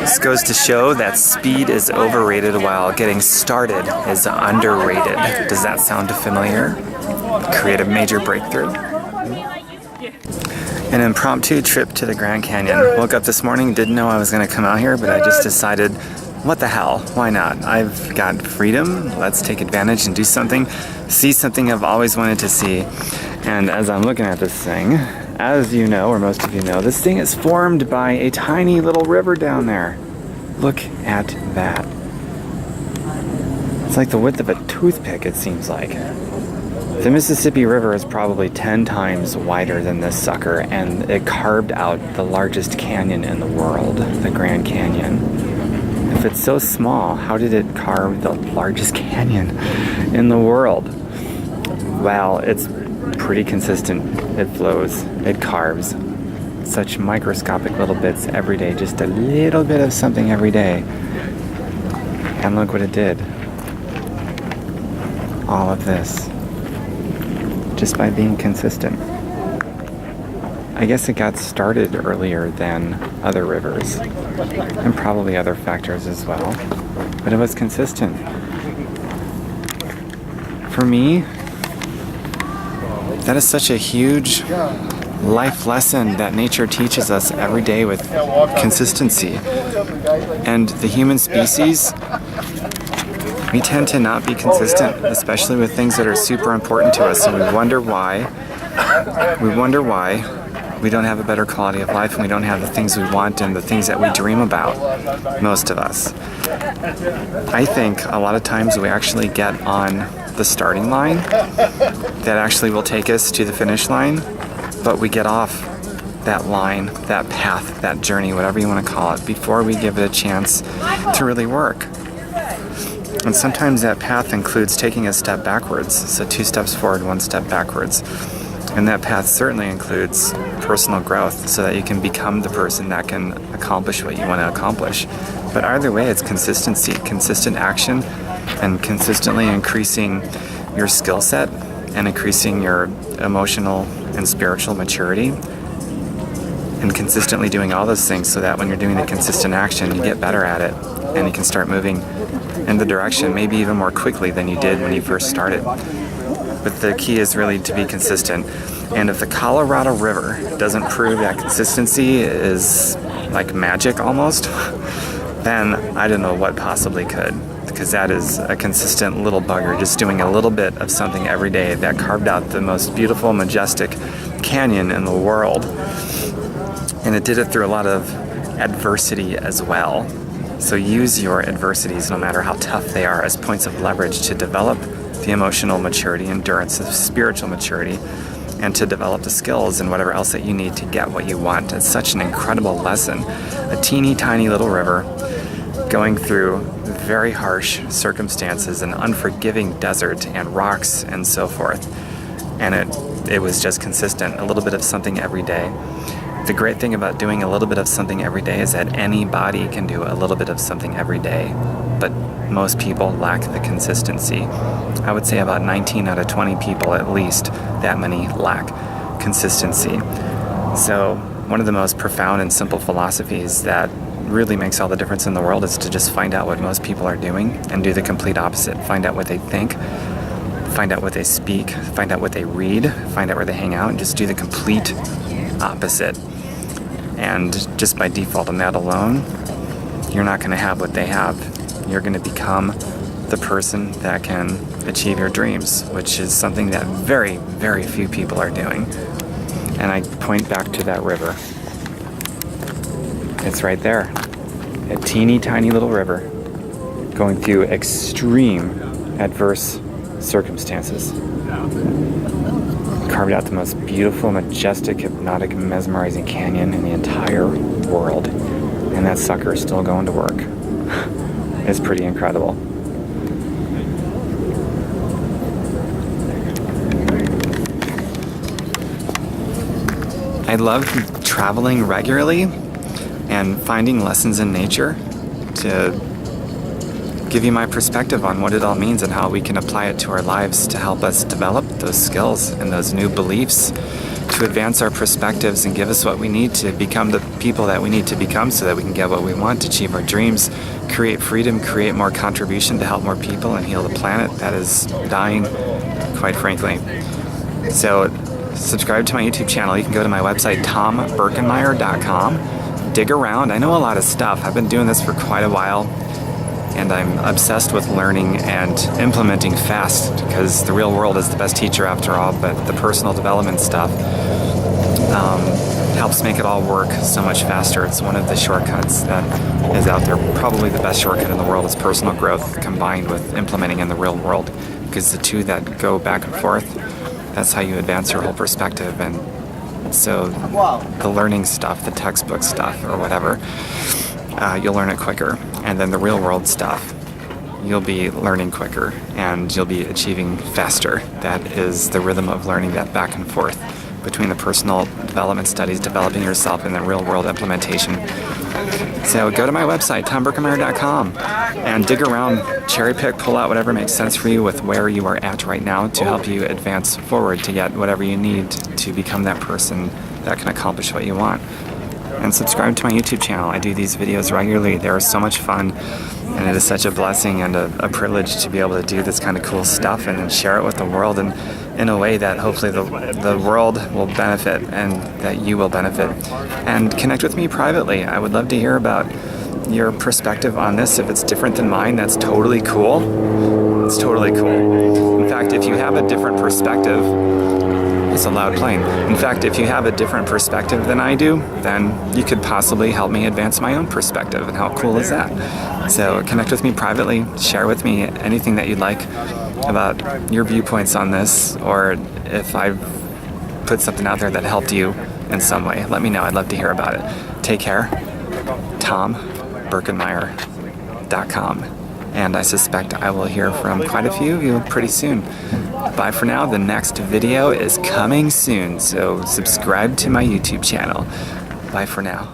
This goes to show that speed is overrated while getting started is underrated. Does that sound familiar? Create a major breakthrough. An impromptu trip to the Grand Canyon. Woke up this morning, didn't know I was going to come out here, but I just decided, what the hell, why not? I've got freedom, let's take advantage and do something, see something I've always wanted to see. And as I'm looking at this thing, as you know, or most of you know, this thing is formed by a tiny little river down there. Look at that. It's like the width of a toothpick, it seems like. The Mississippi River is probably 10 times wider than this sucker, and it carved out the largest canyon in the world, the Grand Canyon. If it's so small, how did it carve the largest canyon in the world? Well, it's pretty consistent. It flows, it carves such microscopic little bits every day, just a little bit of something every day. And look what it did. All of this. Just by being consistent. I guess it got started earlier than other rivers, and probably other factors as well, but it was consistent. For me, that is such a huge life lesson that nature teaches us every day with consistency. And the human species, we tend to not be consistent, especially with things that are super important to us, and we wonder why we don't have a better quality of life and we don't have the things we want and the things that we dream about, most of us. I think a lot of times we actually get on the starting line that actually will take us to the finish line, but we get off that line, that path, that journey, whatever you want to call it, before we give it a chance to really work. And sometimes that path includes taking a step backwards. So 2 steps forward, 1 step backwards. And that path certainly includes personal growth so that you can become the person that can accomplish what you want to accomplish. But either way, it's consistency, consistent action, and consistently increasing your skill set and increasing your emotional and spiritual maturity. And consistently doing all those things so that when you're doing the consistent action, you get better at it and you can start moving in the direction, maybe even more quickly than you did when you first started. But the key is really to be consistent. And if the Colorado River doesn't prove that consistency is like magic almost, then I don't know what possibly could. Because that is a consistent little bugger, just doing a little bit of something every day that carved out the most beautiful, majestic canyon in the world. And it did it through a lot of adversity as well. So use your adversities, no matter how tough they are, as points of leverage to develop the emotional maturity, endurance, the spiritual maturity, and to develop the skills and whatever else that you need to get what you want. It's such an incredible lesson. A teeny tiny little river going through very harsh circumstances, an unforgiving desert and rocks and so forth. And it was just consistent, a little bit of something every day. The great thing about doing a little bit of something every day is that anybody can do a little bit of something every day, but most people lack the consistency. I would say about 19 out of 20 people at least, that many lack consistency. So one of the most profound and simple philosophies that really makes all the difference in the world is to just find out what most people are doing and do the complete opposite. Find out what they think, find out what they speak, find out what they read, find out where they hang out, and just do the complete opposite. And just by default on that alone, you're not going to have what they have. You're going to become the person that can achieve your dreams, which is something that very, very few people are doing. And I point back to that river. It's right there. A teeny tiny little river going through extreme adverse circumstances. Carved out the most beautiful, majestic, hypnotic, mesmerizing canyon in the entire world. And that sucker is still going to work. It's pretty incredible. I love traveling regularly and finding lessons in nature to give you my perspective on what it all means and how we can apply it to our lives to help us develop those skills and those new beliefs to advance our perspectives and give us what we need to become the people that we need to become so that we can get what we want, achieve our dreams, create freedom, create more contribution to help more people and heal the planet that is dying, quite frankly. So subscribe to my YouTube channel. You can go to my website, tomberkenmeyer.com. Dig around. I know a lot of stuff. I've been doing this for quite a while, and I'm obsessed with learning and implementing fast because the real world is the best teacher after all, but the personal development stuff helps make it all work so much faster. It's one of the shortcuts that is out there. Probably the best shortcut in the world is personal growth combined with implementing in the real world, because the two that go back and forth, that's how you advance your whole perspective. And so the learning stuff, the textbook stuff or whatever, you'll learn it quicker. And then the real world stuff, you'll be learning quicker and you'll be achieving faster. That is the rhythm of learning, that back and forth between the personal development studies, developing yourself, and the real world implementation. So go to my website, tomberkenmeyer.com, and dig around, cherry pick, pull out whatever makes sense for you with where you are at right now to help you advance forward to get whatever you need to become that person that can accomplish what you want. And subscribe to my YouTube channel. I do these videos regularly. They are so much fun, and it is such a blessing and a privilege to be able to do this kind of cool stuff and then share it with the world and in a way that hopefully the world will benefit and that you will benefit. And connect with me privately. I would love to hear about your perspective on this. If it's different than mine, that's totally cool. It's totally cool. In fact, if you have a different perspective, it's a loud plane. In fact, if you have a different perspective than I do, then you could possibly help me advance my own perspective. And how cool is that? So connect with me privately, share with me anything that you'd like about your viewpoints on this, or if I've put something out there that helped you in some way, let me know. I'd love to hear about it. Take care. tomberkenmeyer.com. And I suspect I will hear from quite a few of you pretty soon. Bye for now. The next video is coming soon, so subscribe to my YouTube channel. Bye for now.